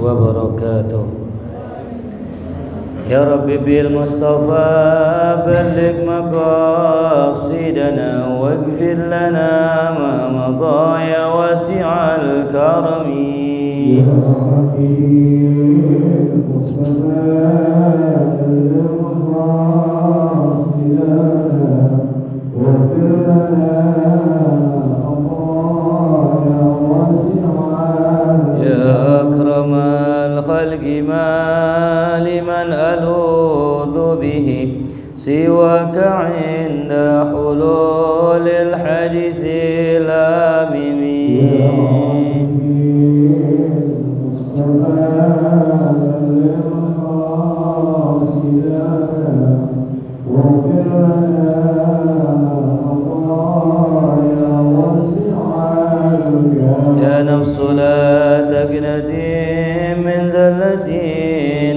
وبركاته. يا رب بالمصطفى بلغ مقاصدنا واغفر لنا ما مضى يا واسع الكرم. يا رب بالمصطفى بلغ مقاصدنا واغفر لنا يا أكرم الخلق ما لمن ألوذ به سواك عند حلول الحديث الآمم. يا نفس لا تقنطي من ذلة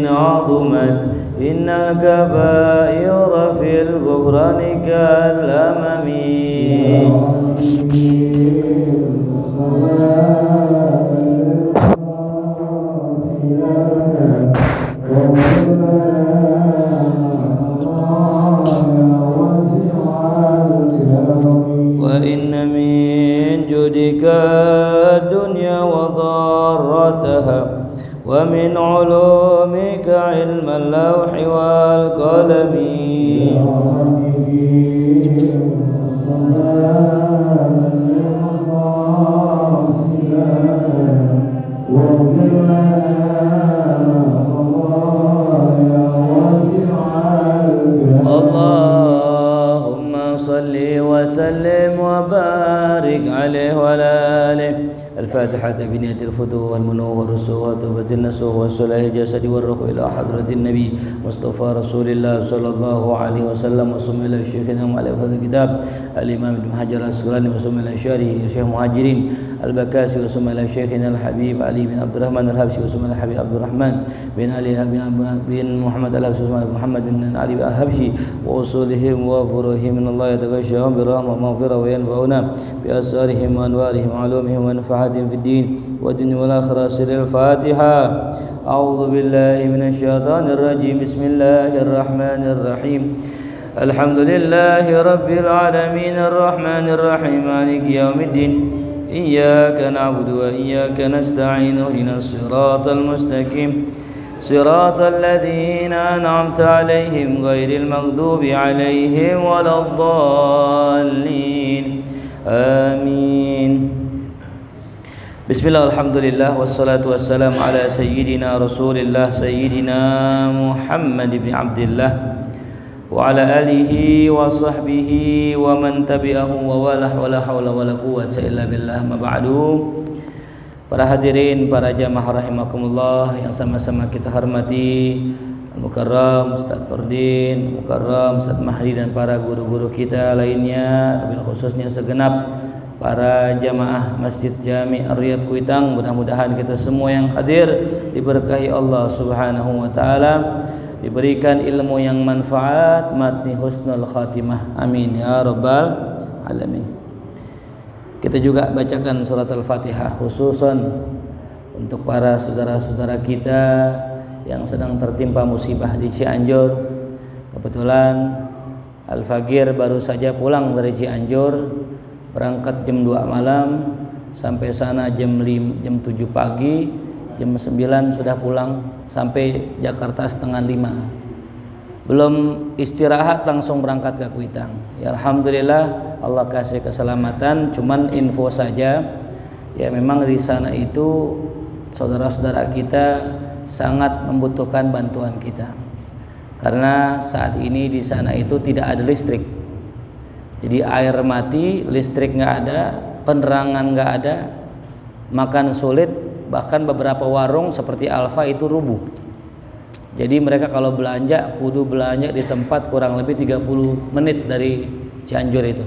عظمت إن الكبائر في الغفران كالأمم. وإن من جودك الدنيا وضارتها ومن علومك علم اللوح والقلم. اللهم صل وسلم وبارك عليه وعلى آله. الفاتحة بنية الفتوح والمنو والرسوح وتوبة النسوح والصلاح الجسد والروح إلى حضرة النبي مصطفى رسول الله صلى الله عليه وسلم. وصم إلى شيخنا مؤلف هذا الكتاب الإمام ابن حجر العسقلاني. وصم إلى شارحه الشيخ مهاجرين البكاسي. وصم إلى شيخنا الحبيب علي بن عبد الرحمن الحبشي. وصم إلى الحبيب عبد الرحمن بن علي بن محمد الحبشي. وصم إلى محمد بن علي الحبشي وأصولهم وفروعهم من الله يتغشاهم برحمة ومغفرة وينفعنا بأسرارهم وأنوارهم وعلومهم ونفعاتهم في الدين والدنيا والآخرة. سر الفاتحة. أعوذ بالله من الشيطان الرجيم. بسم الله الرحمن الرحيم. الحمد لله رب العالمين الرحمن الرحيم مالك يوم الدين. إياك نعبد وإياك نستعين اهدنا الصراط المستقيم صراط الذين أنعمت عليهم غير المغضوب عليهم ولا الضالين آمين. Bismillah, alhamdulillah, wassalatu wassalamu ala sayyidina rasulillah sayyidina Muhammad ibn Abdillah wa ala alihi wa sahbihi wa man tabi'ahu wa walah wa la hawla wa la quwwata illa billah. Ma ba'du. Para hadirin, para jamaah rahimakumullah yang sama-sama kita hormati, Al-Mukarram Ustaz Nurdin, Mukarram Ustaz Mahdi dan para guru-guru kita lainnya, khususnya segenap para jamaah Masjid Jami' Ar-Riyad Kuitang. Mudah-mudahan kita semua yang hadir diberkahi Allah Subhanahu wa taala, diberikan ilmu yang manfaat, mati husnul khatimah. Amin ya rabbal alamin. Kita juga bacakan surat Al-Fatihah khususan untuk para saudara-saudara kita yang sedang tertimpa musibah di Cianjur. Kebetulan Al-Fagir baru saja pulang dari Cianjur, berangkat jam 2 malam, sampai sana jam 7 pagi, jam 9 sudah pulang, sampai Jakarta setengah 5. Belum istirahat langsung berangkat ke Kuitang. Ya alhamdulillah Allah kasih keselamatan. Cuman info saja, ya memang di sana itu saudara-saudara kita sangat membutuhkan bantuan kita. Karena saat ini di sana itu tidak ada listrik. Jadi air mati, listrik nggak ada, penerangan nggak ada, makan sulit, bahkan beberapa warung seperti Alfa itu rubuh. Jadi mereka kalau belanja, kudu belanja di tempat kurang lebih 30 menit dari Cianjur itu.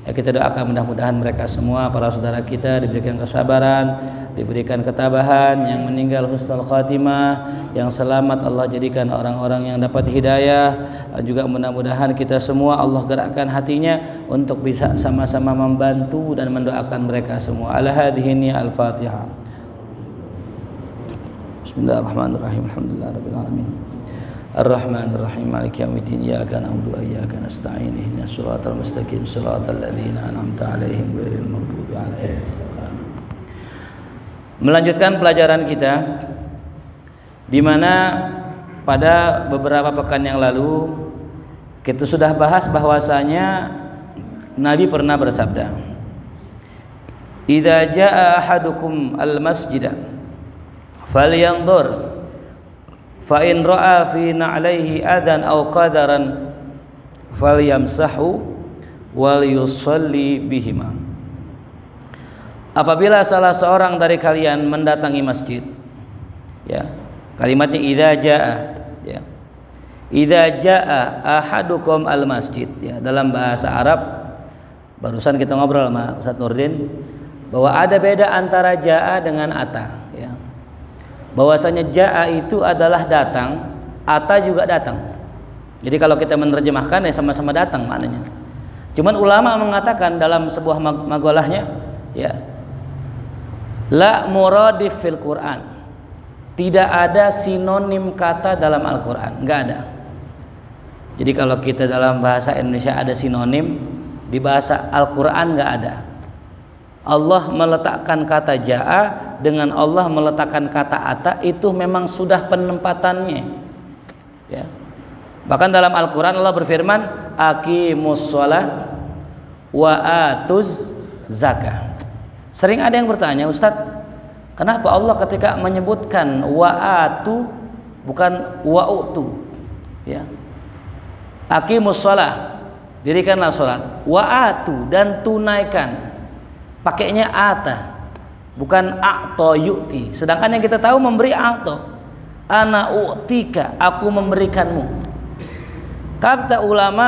Ya, kita doakan mudah-mudahan mereka semua, para saudara kita, diberikan kesabaran, diberikan ketabahan, yang meninggal husnul khatimah, yang selamat Allah jadikan orang-orang yang dapat hidayah. Juga mudah-mudahan kita semua Allah gerakkan hatinya untuk bisa sama-sama membantu dan mendoakan mereka semua. Ala hadhihi Al-Fatihah. Bismillahirrahmanirrahim. Alhamdulillahirabbil alamin. Ar-Rahmanir-Rahim. Maliki yaumiddin. Iyyaka na'budu wa iyyaka nasta'in. Ihdinas siratal mustaqim. Shiratal ladzina an'amta 'alaihim ghairil maghdubi 'alaihim. Melanjutkan pelajaran kita di mana pada beberapa pekan yang lalu kita sudah bahas bahwasanya Nabi pernah bersabda, "Idza jaa ahadukum al-masjida falyanzur fa in ra'a fi na'laihi adan aw qadaran falyamsahu wal yusalli bihima." Apabila salah seorang dari kalian mendatangi masjid, ya, kalimatnya idza jaa, ya. Idza jaa ahadukum al masjid, ya, dalam bahasa Arab. Barusan kita ngobrol sama Ustaz Nurdin bahwa ada beda antara jaa dengan ata, ya. Bahwasanya jaa itu adalah datang, ata juga datang. Jadi kalau kita menerjemahkan ya sama-sama datang maknanya. Cuman ulama mengatakan dalam sebuah magolahnya, ya, la muradif fil Quran. Tidak ada sinonim kata dalam Al-Quran, enggak ada. Jadi kalau kita dalam bahasa Indonesia ada sinonim, di bahasa Al-Quran enggak ada. Allah meletakkan kata jaa dengan Allah meletakkan kata ata, itu memang sudah penempatannya, ya. Bahkan dalam Al-Quran Allah berfirman, aqimus shalah wa atuz zakah. Sering ada yang bertanya, Ustadz, kenapa Allah ketika menyebutkan wa'atu bukan wa'utu, ya? Aqimus shalah, dirikanlah salat, wa'atu, dan tunaikan, pakainya ata, bukan a'ta yu'ti. Sedangkan yang kita tahu memberi a'ta, ana u'tika, aku memberikanmu. Kata ulama,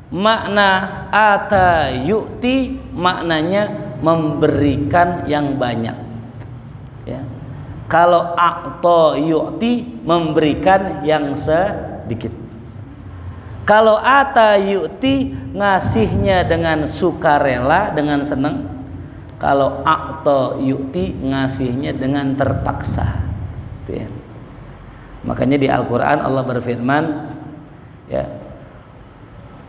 makna ata yu'ti maknanya memberikan yang banyak, ya. Kalau a'ta yu'ti memberikan yang sedikit. Kalau ata yu'ti ngasihnya dengan sukarela, dengan senang. Kalau a'ta yu'ti ngasihnya dengan terpaksa, gitu, ya. Makanya di Al-Quran Allah berfirman, ya,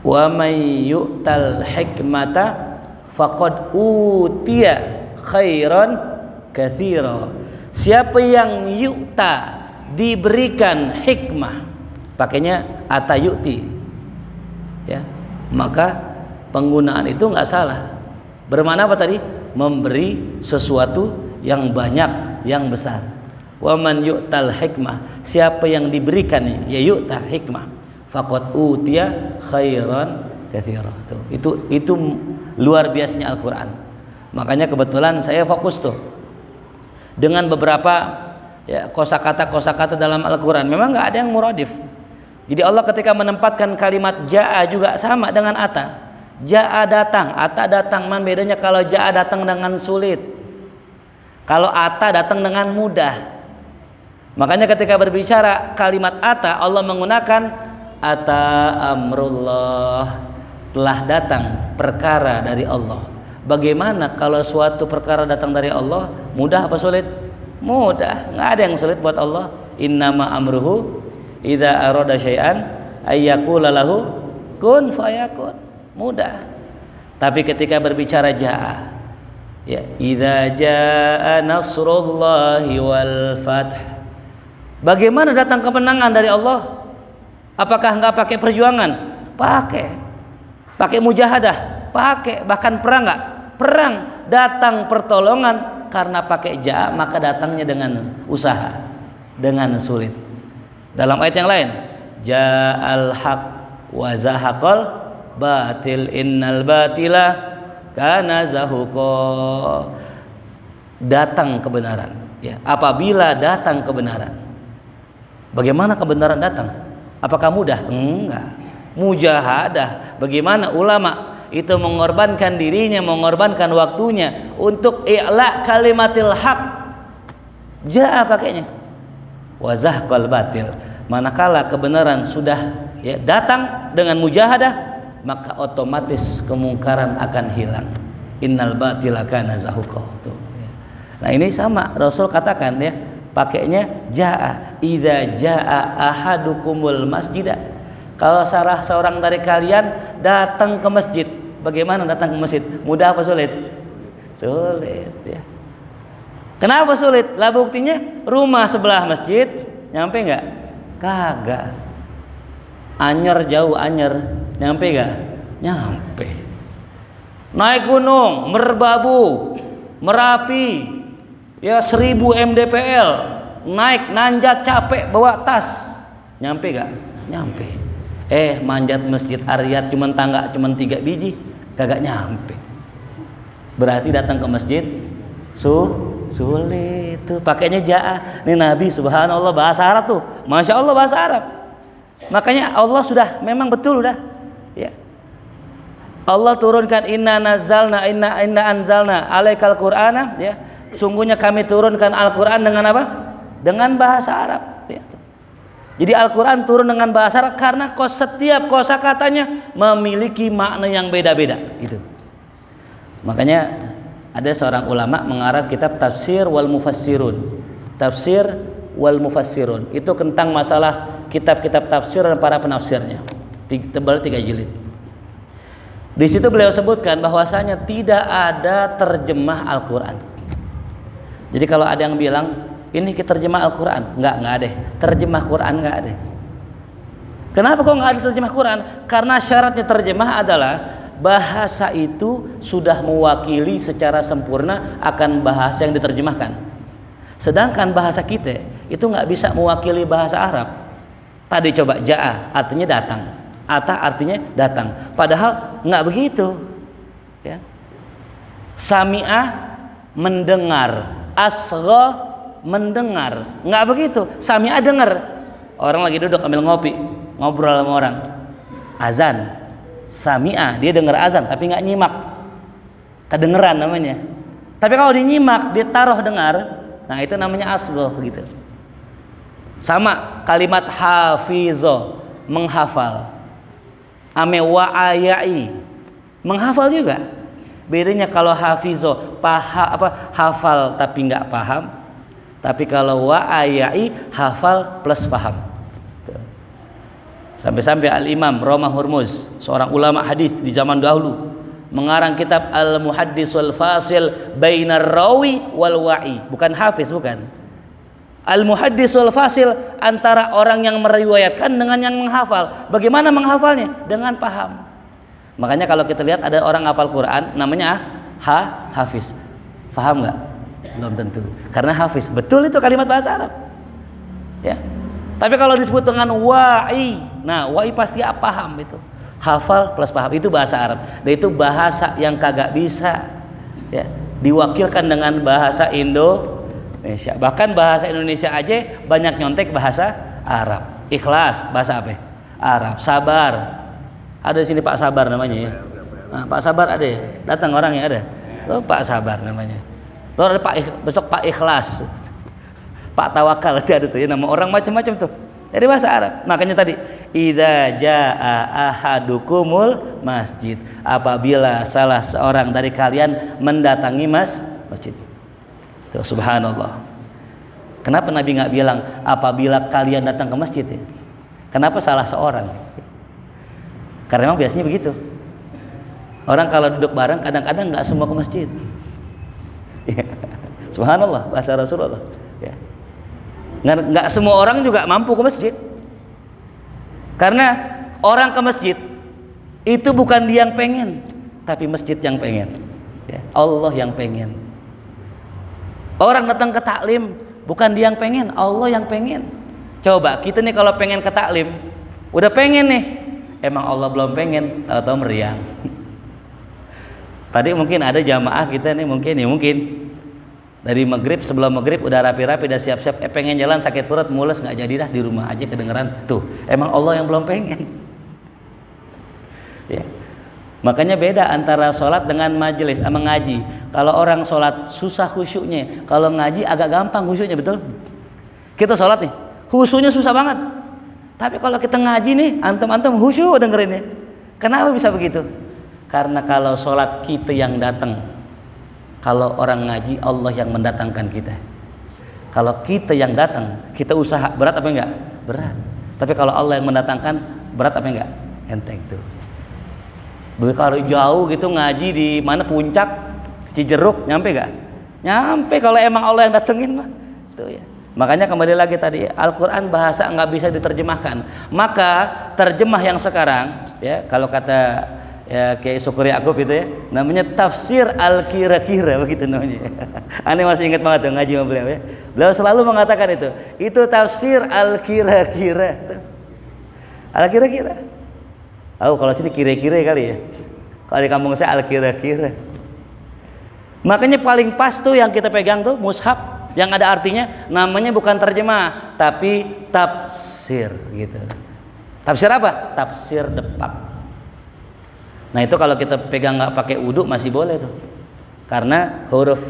wa may yu'tal hikmata faqad utiya khairan katsira. Siapa yang yu'ta, diberikan hikmah, pakainya ata yu'ti, ya, maka penggunaan itu enggak salah. Bermakna apa tadi? Memberi sesuatu yang banyak, yang besar. Wa man yu'tal hikmah, siapa yang diberikan, ya, yu'ta hikmah, faqad utiya khairan katsira. Itu luar biasanya Al-Quran. Makanya kebetulan saya fokus tuh dengan beberapa, ya, kosakata dalam Al-Quran. Memang nggak ada yang muradif. Jadi Allah ketika menempatkan kalimat jaa juga sama dengan ata. Jaa datang, ata datang. Man bedanya kalau jaa datang dengan sulit, kalau ata datang dengan mudah. Makanya ketika berbicara kalimat ata, Allah menggunakan ata amrullah, telah datang perkara dari Allah. Bagaimana kalau suatu perkara datang dari Allah? Mudah apa sulit? Mudah, nggak ada yang sulit buat Allah. Innama amruhu idza arada syai'an ayyaqula lahu kun fayakun. Mudah. Tapi ketika berbicara jaa, ya, idza jaa nasrullahi wal fath. Bagaimana datang kemenangan dari Allah? Apakah enggak pakai perjuangan? Pakai mujahadah, pakai. Bahkan perang enggak? Perang, datang pertolongan. Karena pakai jaa maka datangnya dengan usaha, dengan sulit. Dalam ayat yang lain, ja'al haq wa zahaqal batil innal batila kana zahuqa. Datang kebenaran, ya. Apabila datang kebenaran, bagaimana kebenaran datang? Apakah mudah? Enggak. Mujahadah. Bagaimana ulama itu mengorbankan dirinya, mengorbankan waktunya untuk i'la kalimatil haq. Jaa pakainya. Wa zahqal batil. Manakala kebenaran sudah, ya, datang dengan mujahadah, maka otomatis kemungkaran akan hilang. Innal batila kana zahuqa. Nah, ini sama Rasul katakan, ya, pakainya jaa. Idza jaa ahadukumul masjida. Kalau salah seorang dari kalian datang ke masjid. Bagaimana datang ke masjid? Mudah apa sulit? Sulit ya. Kenapa sulit? Lah buktinya rumah sebelah masjid nyampe nggak? Kagak. Anyer jauh Anyer, nyampe nggak? Nyampe. Naik gunung, Merbabu, Merapi, ya 1000 mdpl, naik nanjak capek bawa tas, nyampe gak? Nyampe. Manjat masjid Aryat cuman tangga cuman 3 biji, kagak nyampe. Berarti datang ke masjid sulit tuh, pakainya jaa. Ini Nabi subhanallah bahasa Arab tuh, masya Allah bahasa Arab. Makanya Allah sudah memang betul udah, ya. Allah turunkan inna anzalna alaikal qur'ana, ya. Sungguhnya kami turunkan Al-Qur'an dengan apa? Dengan bahasa Arab, ya. Jadi Al-Qur'an turun dengan bahasa Arab karena setiap kosakatanya memiliki makna yang beda-beda, gitu. Makanya ada seorang ulama mengarang kitab Tafsir wal Mufassirun. Tafsir wal Mufassirun itu tentang masalah kitab-kitab tafsir dan para penafsirnya. Tebal 3 jilid. Di situ beliau sebutkan bahwasanya tidak ada terjemah Al-Qur'an. Jadi kalau ada yang bilang ini kita terjemah Al-Qur'an, enggak ada. Terjemah Qur'an enggak ada. Kenapa kok enggak ada terjemah Qur'an? Karena syaratnya terjemah adalah bahasa itu sudah mewakili secara sempurna akan bahasa yang diterjemahkan. Sedangkan bahasa kita itu enggak bisa mewakili bahasa Arab. Tadi coba jaa artinya datang. Ata artinya datang, padahal nggak begitu, ya. Sami'a mendengar, asgha mendengar, nggak begitu. Sami'a dengar, orang lagi duduk ambil ngopi, ngobrol sama orang, azan. Sami'a dia dengar azan tapi nggak nyimak, kedengeran namanya. Tapi kalau dinyimak, dia taruh dengar, nah itu namanya asgha gitu. Sama kalimat hafizo menghafal. Ame wa'ayai menghafal juga. Bedanya kalau hafizo hafal tapi nggak paham, tapi kalau wa'ayai hafal plus paham. Sampai-sampai Al-Imam Roma Hurmuz, seorang ulama hadis di zaman dahulu, mengarang kitab Al-Muhaddisul Fasil Bainar Rawi wal Wa'i. Bukan hafiz, bukan. Al-Muhaddisul Fasil antara orang yang meriwayatkan dengan yang menghafal. Bagaimana menghafalnya? Dengan paham. Makanya kalau kita lihat ada orang hafal Quran namanya hafiz. Paham nggak? Belum tentu. Karena hafiz. Betul itu kalimat bahasa Arab. Ya. Tapi kalau disebut dengan wa'i, nah wa'i pasti paham itu. Hafal plus paham itu bahasa Arab. Dan itu bahasa yang kagak bisa, ya, diwakilkan dengan bahasa Indonesia. Bahkan bahasa Indonesia aja banyak nyontek bahasa Arab. Ikhlas bahasa apa? Arab. Sabar. Ada di sini Pak Sabar namanya ya. Nah, Pak Sabar ada ya? Datang orangnya ada. Oh, Pak Sabar namanya. Lalu ada besok Pak Ikhlas. Pak Tawakal ada tuh ya, nama orang macam-macam tuh. Jadi bahasa Arab. Makanya tadi idza jaa ahadukumul masjid, apabila salah seorang dari kalian mendatangi masjid. Subhanallah. Kenapa Nabi nggak bilang apabila kalian datang ke masjid ya? Kenapa salah seorang? Karena memang biasanya begitu. Orang kalau duduk bareng kadang-kadang nggak semua ke masjid. Subhanallah, bahasa Rasulullah. Ya. Nggak semua orang juga mampu ke masjid. Karena orang ke masjid itu bukan dia yang pengen, tapi masjid yang pengen. Ya. Allah yang pengen. Orang datang ke taklim bukan dia yang pengen, Allah yang pengen. Coba kita nih kalau pengen ke taklim, udah pengen nih, emang Allah belum pengen, tahu-tahu meriang. Tadi mungkin ada jamaah kita nih mungkin dari maghrib, sebelum maghrib udah rapi-rapi, udah siap-siap, pengen jalan sakit perut, mules, nggak jadi dah, di rumah aja kedengeran. Tuh, emang Allah yang belum pengen. Ya. Makanya beda antara sholat dengan majelis sama ngaji. Kalau orang sholat susah khusyuknya, kalau ngaji agak gampang khusyuknya, betul? Kita sholat nih, khusyuknya susah banget. Tapi kalau kita ngaji nih, antum-antum khusyuk dengerinnya. Kenapa bisa begitu? Karena kalau sholat kita yang datang, kalau orang ngaji Allah yang mendatangkan kita. Kalau kita yang datang, kita usaha, berat apa enggak? Berat. Tapi kalau Allah yang mendatangkan, berat apa enggak? Enteng tuh. Kalau jauh gitu ngaji di mana puncak Cijeruk, nyampe enggak? Nyampe kalau emang Allah yang datengin mah. Tuh ya. Makanya kembali lagi tadi, Al-Quran bahasa nggak bisa diterjemahkan. Maka terjemah yang sekarang, ya kalau kata ya Kiai Syukri Yaqub itu ya, namanya tafsir al-kira-kira, begitu namanya. Aneh masih ingat banget tuh ngaji sama beliau ya. Beliau selalu mengatakan itu tafsir al-kira-kira. Al-kira-kira. Oh kalau sini kira-kira kali ya. Kalau di kampung saya al-kira-kira. Makanya paling pas tuh yang kita pegang tuh mushaf yang ada artinya, namanya bukan terjemah tapi tafsir gitu. Tafsir apa? Tafsir depak. Nah itu kalau kita pegang nggak pakai wudu masih boleh tuh, karena huruf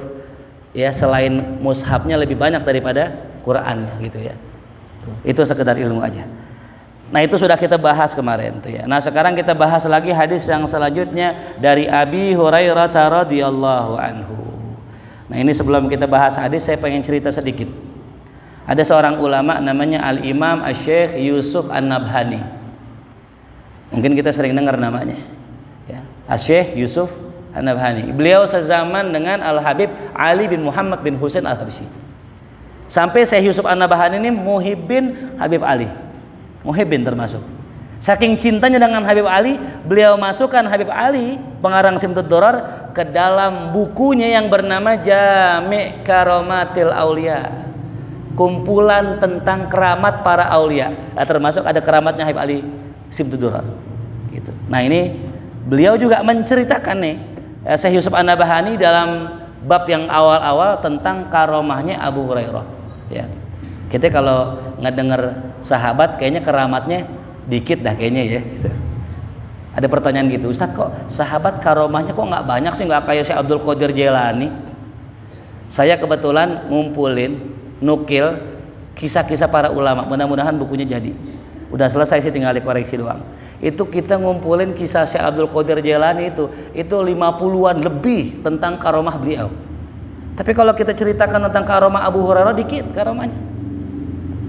ya selain mushafnya lebih banyak daripada Qurannya gitu ya. Itu sekedar ilmu aja. Nah itu sudah kita bahas kemarin tuh ya. Nah sekarang kita bahas lagi hadis yang selanjutnya dari Abi Hurairah radhiyallahu anhu. Nah ini sebelum kita bahas hadis saya pengen cerita sedikit. Ada seorang ulama namanya Al-Imam Asy-Syaikh Yusuf An-Nabhani. Mungkin kita sering dengar namanya ya. Asy-Syaikh Yusuf An-Nabhani. Beliau sezaman dengan Al-Habib Ali bin Muhammad bin Husain Al-Habsyi. Sampai Syekh Yusuf An-Nabhani ini muhibbin Habib Ali. Muhibbin termasuk. Saking cintanya dengan Habib Ali, beliau masukkan Habib Ali, pengarang Simtud Durar, ke dalam bukunya yang bernama Jami' Karamatil Aulia, kumpulan tentang keramat para aulia. Nah, termasuk ada keramatnya Habib Ali Simtud Durar gitu. Nah ini beliau juga menceritakan nih Syekh Yusuf An-Nabhani dalam bab yang awal-awal tentang karomahnya Abu Hurairah ya. Kita kalau ngedenger sahabat kayaknya keramatnya dikit dah kayaknya ya gitu. Ada pertanyaan gitu, Ustadz kok sahabat karomahnya kok nggak banyak sih, nggak kayak Syekh Abdul Qadir Jailani. Saya kebetulan ngumpulin nukil kisah-kisah para ulama, mudah-mudahan bukunya jadi. Udah selesai sih, tinggal dikoreksi doang. Itu kita ngumpulin kisah Syekh Abdul Qadir Jailani itu 50-an lebih tentang karomah beliau. Tapi kalau kita ceritakan tentang karomah Abu Hurairah dikit karomahnya.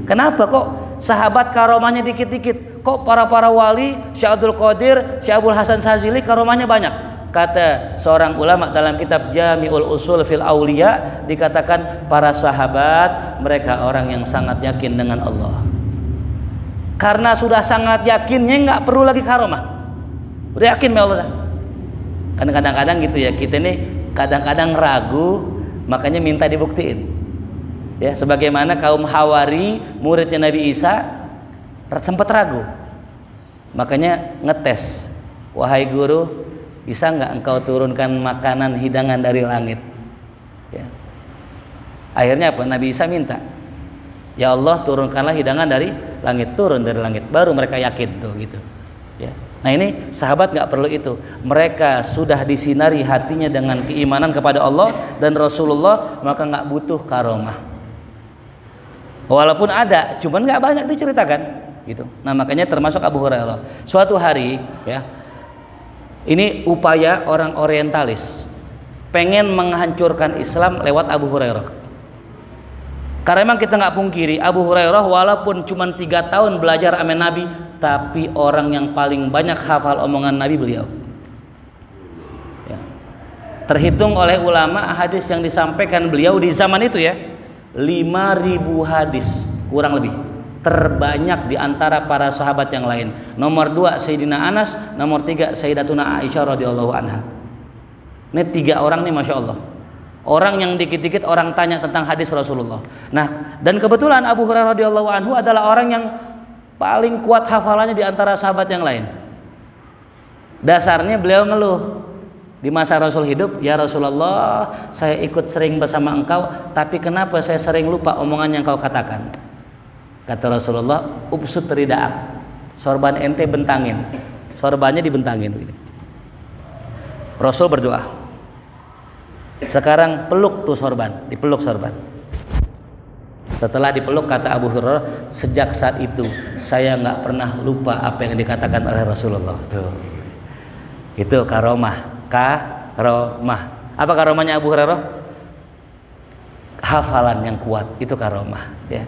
Kenapa kok sahabat karomahnya dikit-dikit? Kok para wali, Syekh Abdul Qadir, Syekh Abdul Hasan Sazili karomahnya banyak? Kata seorang ulama dalam kitab Jami'ul Usul fil Auliya, dikatakan para sahabat mereka orang yang sangat yakin dengan Allah. Karena sudah sangat yakinnya nggak perlu lagi karomah. Udah yakin sama Allah. Kan kadang-kadang gitu ya, kita nih kadang-kadang ragu, makanya minta dibuktiin. Ya, sebagaimana kaum Hawari, muridnya Nabi Isa, sempat ragu. Makanya ngetes. Wahai guru, bisa nggak engkau turunkan makanan hidangan dari langit? Ya. Akhirnya apa? Nabi Isa minta, ya Allah turunkanlah hidangan dari langit. Turun dari langit. Baru mereka yakin tuh gitu. Ya. Nah ini sahabat nggak perlu itu. Mereka sudah disinari hatinya dengan keimanan kepada Allah dan Rasulullah, maka nggak butuh karomah. Walaupun ada, cuman nggak banyak diceritakan gitu. Nah makanya termasuk Abu Hurairah. Suatu hari ya, ini upaya orang orientalis pengen menghancurkan Islam lewat Abu Hurairah. Karena memang kita nggak pungkiri Abu Hurairah walaupun cuma 3 tahun belajar sama Nabi, tapi orang yang paling banyak hafal omongan Nabi beliau ya. Terhitung oleh ulama hadis yang disampaikan beliau di zaman itu ya 5.000 hadis kurang lebih, terbanyak di antara para sahabat yang lain. Nomor 2 Sayyidina Anas, nomor 3 Sayyidatuna Aisyah radhiyallahu anha. Ini 3 orang nih Masya Allah, orang yang dikit-dikit orang tanya tentang hadis Rasulullah. Nah dan kebetulan Abu Hurairah radhiyallahu anhu adalah orang yang paling kuat hafalannya di antara sahabat yang lain. Dasarnya beliau ngeluh di masa Rasul hidup, ya Rasulullah, saya ikut sering bersama engkau, tapi kenapa saya sering lupa omongan yang kau katakan? Kata Rasulullah, ubsut rida'ak, sorban ente bentangin, sorbannya dibentangin. Rasul berdoa, sekarang peluk tuh sorban, dipeluk sorban. Setelah dipeluk, kata Abu Hurairah, sejak saat itu saya nggak pernah lupa apa yang dikatakan oleh Rasulullah. Tuh. Itu karomah. Karomah. Apa karomahnya Abu Hurairah? hafalan yang kuat, itu karomah ya.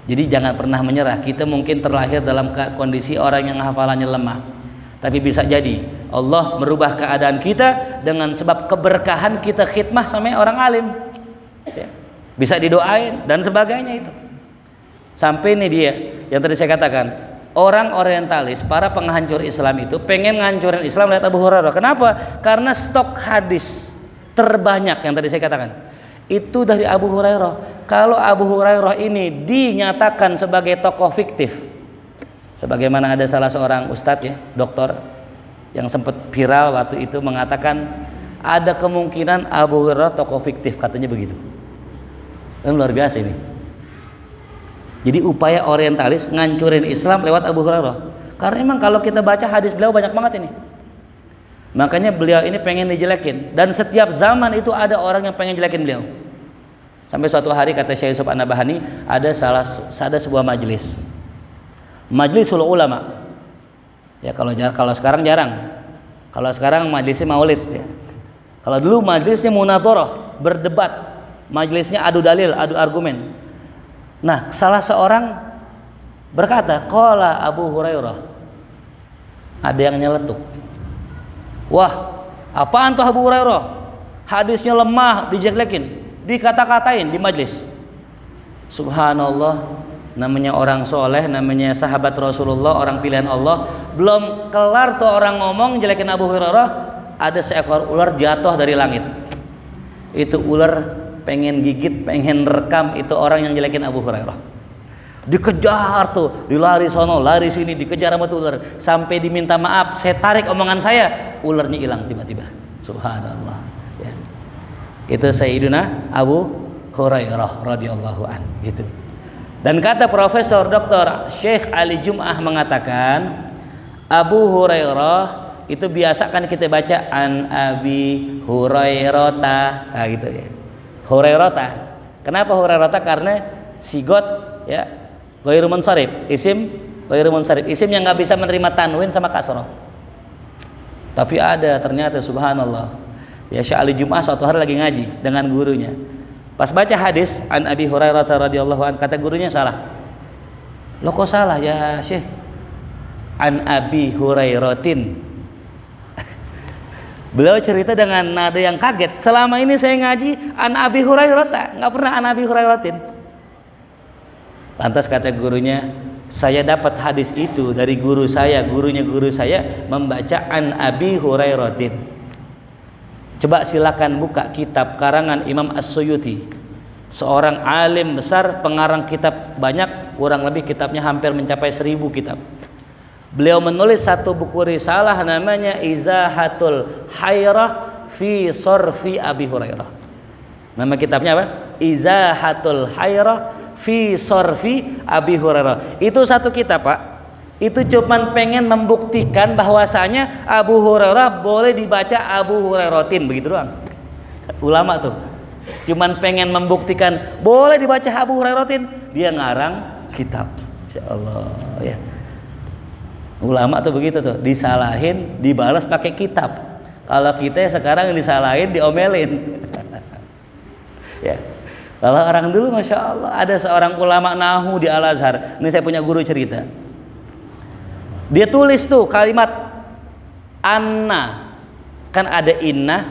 Jadi jangan pernah menyerah. Kita mungkin terlahir dalam kondisi orang yang hafalannya lemah, tapi bisa jadi Allah merubah keadaan kita dengan sebab keberkahan kita khidmah sama orang alim ya. Bisa didoain dan sebagainya itu. Sampai ini dia yang tadi saya katakan, orang orientalis, para penghancur Islam itu pengen ngancurin Islam lihat Abu Hurairah. Kenapa? Karena stok hadis terbanyak yang tadi saya katakan itu dari Abu Hurairah. Kalau Abu Hurairah ini dinyatakan sebagai tokoh fiktif, sebagaimana ada salah seorang ustadz ya, doktor yang sempat viral waktu itu mengatakan ada kemungkinan Abu Hurairah tokoh fiktif, katanya begitu. Dan luar biasa ini. Jadi upaya orientalis ngancurin Islam lewat Abu Hurairah. Karena memang kalau kita baca hadis beliau banyak banget ini. Makanya beliau ini pengen dijelekin, dan setiap zaman itu ada orang yang pengen jelekin beliau. Sampai suatu hari kata Syekh Yusuf An-Nabahani, ada sebuah majelis, Majlisul Ulama. Ya kalau sekarang jarang. Kalau sekarang majelisnya maulid ya. Kalau dulu majelisnya munadharah, berdebat. Majelisnya adu dalil, adu argumen. Nah, salah seorang berkata, qala Abu Hurairah. Ada yang nyeletuk. Wah, apaan tuh Abu Hurairah? Hadisnya lemah, dijelekin, dikata-katain di majelis. Subhanallah, namanya orang soleh, namanya sahabat Rasulullah, orang pilihan Allah. Belum kelar tuh orang ngomong jelekin Abu Hurairah, ada seekor ular jatuh dari langit. Itu ular pengen gigit, pengen rekam itu orang yang jelekin Abu Hurairah. Dikejar tuh, dilari sono, lari sini, dikejar sama tuh ular, sampai diminta maaf, saya tarik omongan saya, ularnya hilang tiba-tiba. Subhanallah ya. Itu Sayyidina Abu Hurairah radhiyallahu an gitu. Dan kata Profesor Dr. Syekh Ali Jum'ah mengatakan, Abu Hurairah itu biasa kan kita baca an Abi Hurairata, nah gitu ya. Hurairata. Kenapa Hurairata? Karena sigot ya, ghairu munsharif, isim ghairu munsharif, isim yang nggak bisa menerima tanwin sama kasroh. Tapi ada ternyata subhanallah. Ya Syekh Ali Jum'ah suatu hari lagi ngaji dengan gurunya. Pas baca hadis an Abi Hurairah radhiyallahu an, kata gurunya salah. Loh kok salah ya Syekh? An Abi Hurairatin. Beliau cerita dengan nada yang kaget. Selama ini saya ngaji an Abi Hurairah, nggak pernah an Abi Hurairatin. Lantas kata gurunya, saya dapat hadis itu dari guru saya, gurunya guru saya membaca an Abi Hurairatin. Coba silakan buka kitab karangan Imam As-Suyuti, seorang alim besar, pengarang kitab banyak, kurang lebih kitabnya hampir mencapai 1000 kitab. Beliau menulis satu buku risalah namanya Izahatul Hayrah fi Sorfi Abi Hurairah. Nama kitabnya apa? Izahatul Hayrah fi Sorfi Abi Hurairah. Itu satu kitab Pak. Itu cuman pengen membuktikan bahwasanya Abu Hurairah boleh dibaca Abu Hurairatin, begitu doang. Ulama tuh cuman pengen membuktikan boleh dibaca Abu Hurairatin, dia ngarang kitab. Insyaallah ya. Ulama tuh begitu tuh, disalahin dibalas pakai kitab. Kalau kita sekarang disalahin diomelin. Ya. Kalau orang dulu masya Allah, ada seorang ulama nahu di Al Azhar. Ini saya punya guru cerita. Dia tulis tuh kalimat anna, kan ada inna,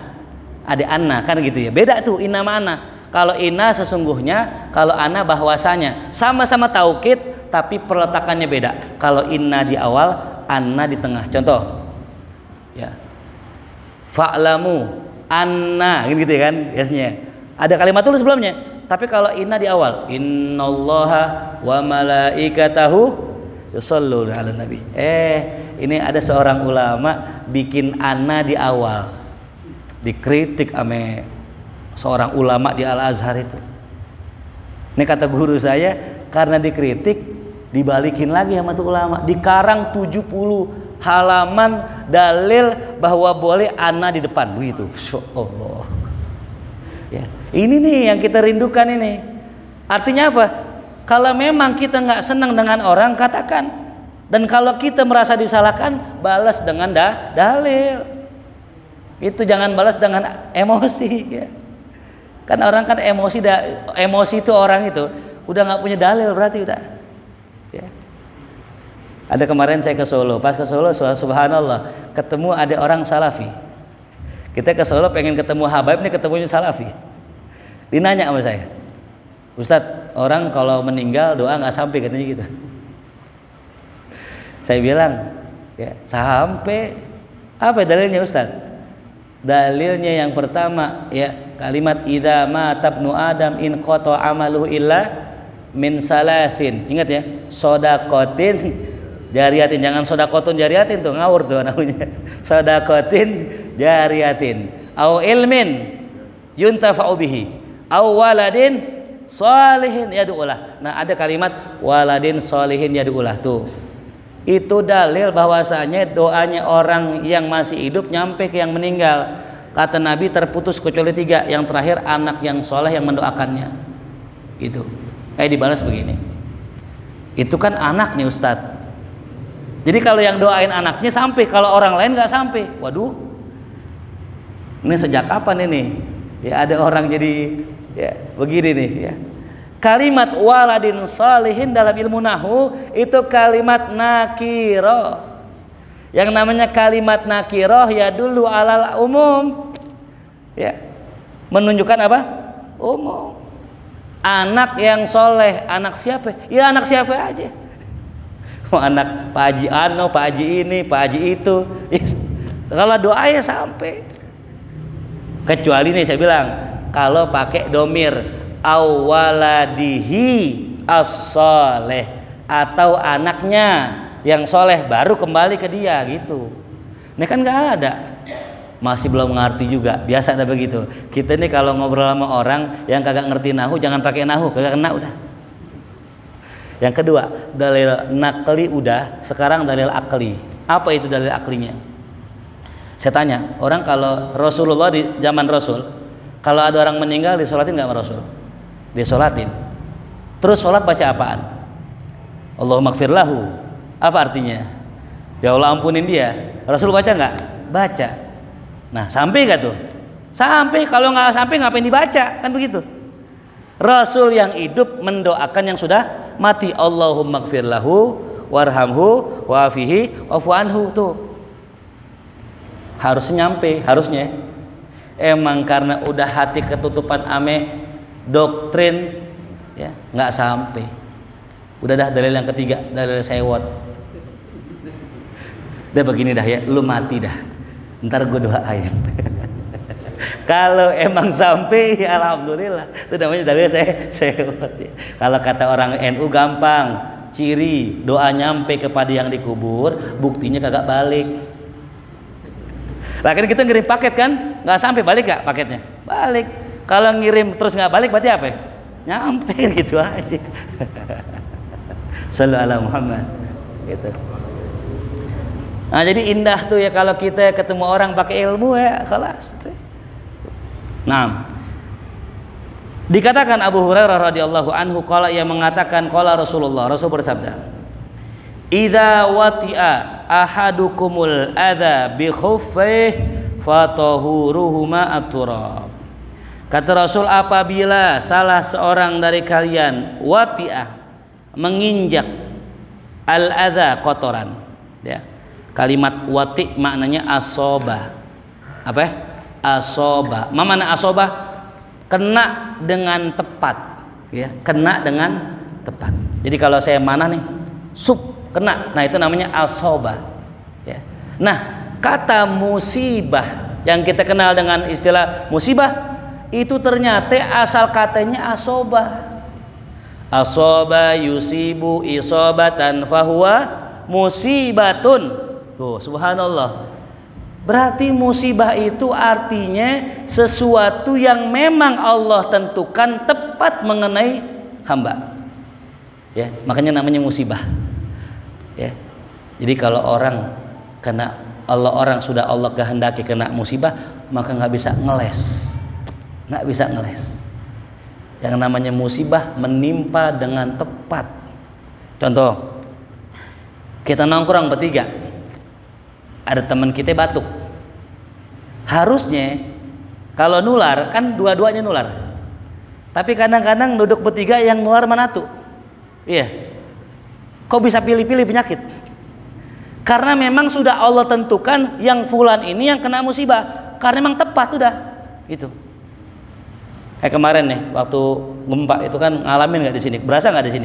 ada anna, kan gitu ya. Beda tuh inna sama anna. Kalau inna sesungguhnya, kalau anna bahwasanya, sama-sama taukid tapi perletakannya beda. Kalau inna di awal, anna di tengah. Contoh ya, fa'lamu anna gitu ya kan biasanya. Ada kalimat tulis sebelumnya. Tapi kalau inna di awal, innallaha wa malaikatahu yusholluna 'alan nabi. Ini ada seorang ulama bikin anna di awal. Dikritik ame seorang ulama di Al Azhar itu. Ini kata guru saya, karena dikritik dibalikin lagi sama tuh ulama, dikarang 70 halaman dalil bahwa boleh anna di depan begitu. Insyaallah. Ya, ini nih yang kita rindukan ini. Artinya apa? Kalau memang kita nggak senang dengan orang, katakan. Dan kalau kita merasa disalahkan, balas dengan dalil. Itu jangan balas dengan emosi ya. Kan orang kan emosi itu orang itu udah nggak punya dalil berarti udah. Ya. Ada kemarin saya ke Solo, pas ke Solo subhanallah ketemu ada orang Salafi. Kita ke Solo pengen ketemu Habaib, nih ketemunya Salafi. Dinanya sama saya, Ustadz, orang kalau meninggal doa nggak sampai katanya gitu. Saya bilang, ya sampai. Apa dalilnya Ustadz? Dalilnya yang pertama ya kalimat idza mata ibnu adam in qata amaluhu illa min salasin. Ingat ya, shadaqatin jariyatin, jangan shadaqatun jariyatin tuh ngawur tuh namanya. Shadaqatin jariyatin au ilmin yuntafa'u bihi au waladin sholihin yad'ulah. Nah, ada kalimat waladin sholihin yad'ulah tuh. Itu dalil bahwasanya doanya orang yang masih hidup nyampe ke yang meninggal. Kata Nabi terputus kecuali 3, yang terakhir anak yang soleh yang mendoakannya. Gitu. Dibalas begini. Itu kan anaknya Ustadz. Jadi kalau yang doain anaknya sampai, kalau orang lain nggak sampai. Waduh. Ini sejak kapan ini? Ya ada orang jadi ya begini nih ya. Kalimat waladin salihin dalam ilmu nahwu itu kalimat nakiroh. Yang namanya kalimat nakiroh ya dulu alal umum. Ya. Menunjukkan apa? Umum. Anak yang soleh, anak siapa? Ya anak siapa aja. Anak Pak Haji Ano, Pak Haji ini, Pak Haji itu. Kalau doa ya sampai. Kecuali nih saya bilang, kalau pakai domir awaladihi as-soleh atau anaknya yang soleh baru kembali ke dia gitu. Ini kan nggak ada, masih belum ngerti juga. Biasa ada begitu. Kita nih kalau ngobrol sama orang yang kagak ngerti nahu jangan pakai nahu, kagak kena udah. Yang kedua dalil nakli udah, sekarang dalil akli. Apa itu dalil aklinya? Saya tanya orang kalau Rasulullah di zaman Rasul, kalau ada orang meninggal disolatin nggak sama Rasul? Disolatin. Terus sholat baca apaan? Allahumma gfir lahu. Apa artinya? Ya Allah ampunin dia. Rasul baca nggak? Baca. Nah sampai nggak tuh? Sampai. Kalau nggak sampai ngapain dibaca? Kan begitu. Rasul yang hidup mendoakan yang sudah mati. Allahumma gfir lahu warhamhu wa'afihi wa'fu anhu. Tuh harusnya nyampe. Harusnya. Emang karena udah hati ketutupan ame doktrin ya nggak sampai. Udah dah dalil yang ketiga, dalil sewot. Udah begini dah ya, lu mati dah, ntar gue doain. Kalau emang sampai ya alhamdulillah, itu namanya dalil sewot ya. Kalau kata orang NU gampang, ciri doa nyampe kepada yang dikubur, buktinya kagak balik. Lah kan kita ngirim paket kan, nggak sampai, balik gak paketnya? Balik. Kalau ngirim terus nggak balik berarti apa? Nyampe gitu aja. Sallallahu alaihi Muhammad. Gitu. Nah jadi indah tuh ya kalau kita ketemu orang pakai ilmu ya, kelas. Nah, dikatakan Abu Hurairah radhiyallahu anhu qala, ia mengatakan qala Rasulullah, Rasul bersabda, "Idza wati'a ahadukumul adza bi khuffaihi fatahuruhuma at-turab." Kata Rasul, apabila salah seorang dari kalian wati'ah, menginjak, al-adza kotoran ya. Kalimat wati maknanya asoba. Apa ya? Asoba. Mana asoba? Kena dengan tepat ya, kena dengan tepat. Jadi kalau saya mana nih kena, nah itu namanya asoba ya. Nah kata musibah yang kita kenal dengan istilah musibah itu ternyata asal katanya asoba. Asoba yusibu isobatan fahuwa musibatun. Tuh subhanallah. Berarti musibah itu artinya sesuatu yang memang Allah tentukan tepat mengenai hamba ya, makanya namanya musibah ya. Jadi kalau orang kena orang sudah Allah kehendaki kena musibah, maka nggak bisa ngeles. Yang namanya musibah menimpa dengan tepat. Contoh, kita nongkrong bertiga, ada teman kita batuk. Harusnya kalau nular kan dua-duanya nular. Tapi kadang-kadang duduk bertiga yang nular manatu. Iya. Kok bisa pilih-pilih penyakit? Karena memang sudah Allah tentukan yang fulan ini yang kena musibah. Karena memang tepat udah. Gitu. Kayak kemarin nih waktu gempa itu kan ngalamin nggak di sini? Berasa nggak di sini?